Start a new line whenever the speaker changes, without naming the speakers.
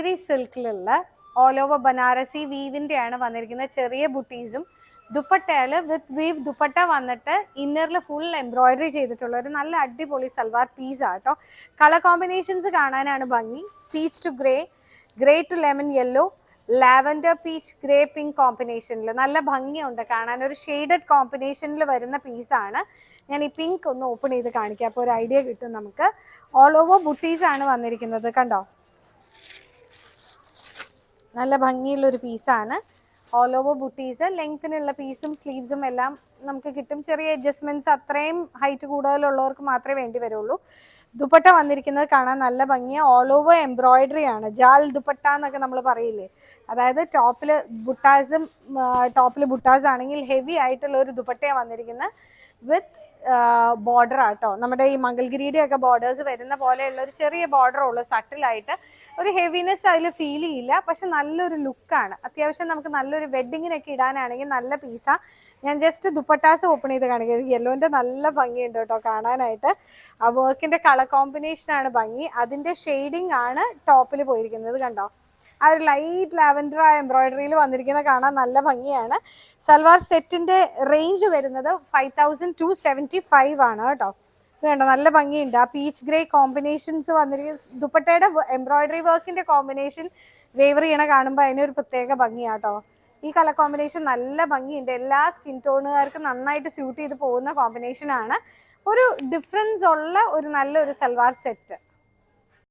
Chanderi സിൽക്കിലുള്ള all over Banarasi വീവിൻ്റെയാണ് വന്നിരിക്കുന്നത്. ചെറിയ ബുട്ടീസും ദുപ്പട്ടയിൽ വിത്ത് we've dupatta വന്നിട്ട് ഇന്നറിൽ ഫുൾ എംബ്രോയിഡറി ചെയ്തിട്ടുള്ള ഒരു നല്ല അടിപൊളി സൽവാർ പീസാണ് കേട്ടോ. കളർ കോമ്പിനേഷൻസ് കാണാനാണ് ഭംഗി. Peach to grey, grey to lemon yellow, lavender peach grey pink കോമ്പിനേഷനിൽ നല്ല ഭംഗിയുണ്ട് കാണാൻ. ഒരു ഷെയ്ഡഡ് കോമ്പിനേഷനിൽ വരുന്ന പീസാണ്. ഞാൻ ഈ പിങ്ക് ഒന്ന് ഓപ്പൺ ചെയ്ത് കാണിക്കാം, അപ്പോൾ ഒരു ഐഡിയ കിട്ടും നമുക്ക്. ഓൾ ഓവർ ബുട്ടീസാണ് വന്നിരിക്കുന്നത്, കണ്ടോ? നല്ല ഭംഗിയുള്ളൊരു പീസാണ്. ഓൾ ഓവർ ബുട്ടീസ്, ലെങ്ത്തിനുള്ള പീസും സ്ലീവ്സും എല്ലാം നമുക്ക് കിട്ടും. ചെറിയ അഡ്ജസ്റ്റ്മെൻറ്റ്സ് അത്രയും ഹൈറ്റ് കൂടുതലുള്ളവർക്ക് മാത്രമേ വേണ്ടി വരുള്ളൂ. ദുപ്പട്ട വന്നിരിക്കുന്നത് കാണാൻ നല്ല ഭംഗിയാണ്. ഓൾ ഓവർ എംബ്രോയിഡറി ആണ്. ജാൽ ദുപ്പട്ട എന്നൊക്കെ നമ്മൾ പറയില്ലേ, അതായത് ടോപ്പിൽ ബുട്ടാസ് ആണെങ്കിൽ ഹെവി ആയിട്ടുള്ള ഒരു ദുപ്പട്ടയാണ് വന്നിരിക്കുന്നത്. വിത്ത് ബോർഡർ ആട്ടോ, നമ്മുടെ ഈ മംഗൾഗിരിയുടെ ഒക്കെ ബോർഡേഴ്സ് വരുന്ന പോലെയുള്ള ഒരു ചെറിയ ബോർഡർ ഉള്ളു. സട്ടിലായിട്ട് ഒരു ഹെവിനെസ് അതിൽ ഫീൽ ചെയ്യില്ല, പക്ഷെ നല്ലൊരു ലുക്കാണ്. അത്യാവശ്യം നമുക്ക് നല്ലൊരു വെഡ്ഡിങ്ങിനൊക്കെ ഇടാനാണെങ്കിൽ നല്ല പീസാണ്. ഞാൻ ജസ്റ്റ് ദുപ്പട്ടാസ് ഓപ്പൺ ചെയ്ത് കാണിക്കുന്നത്. യെല്ലോൻ്റെ നല്ല ഭംഗിയുണ്ട് കേട്ടോ കാണാനായിട്ട്. ആ വർക്കിൻ്റെ കളർ കോമ്പിനേഷനാണ് ഭംഗി. അതിൻ്റെ ഷെയ്ഡിങ് ആണ് ടോപ്പിൽ പോയിരിക്കുന്നത്, കണ്ടോ? ആ ഒരു ലൈറ്റ് ലാവൻഡർ ആ എംബ്രോയിഡറിയിൽ വന്നിരിക്കുന്ന കാണാൻ നല്ല ഭംഗിയാണ്. സൽവാർ സെറ്റിൻ്റെ റേഞ്ച് വരുന്നത് 5275 ആണ് കേട്ടോ. ഇത് കണ്ടോ, നല്ല ഭംഗിയുണ്ട്. ആ പീച്ച് ഗ്രേ കോമ്പിനേഷൻസ് വന്നിരിക്കുന്ന ദുപ്പട്ടയുടെ എംബ്രോയിഡറി വർക്കിൻ്റെ കോമ്പിനേഷൻ വേവർ ചെയ്യണ കാണുമ്പോൾ അതിനൊരു പ്രത്യേക ഭംഗിയാട്ടോ. ഈ കളർ കോമ്പിനേഷൻ നല്ല ഭംഗിയുണ്ട്. എല്ലാ സ്കിൻ ടോണുകാർക്കും നന്നായിട്ട് സ്യൂട്ട് ചെയ്ത് പോകുന്ന കോമ്പിനേഷനാണ്. ഒരു ഡിഫറൻസ് ഉള്ള ഒരു നല്ലൊരു സൽവാർ സെറ്റ്.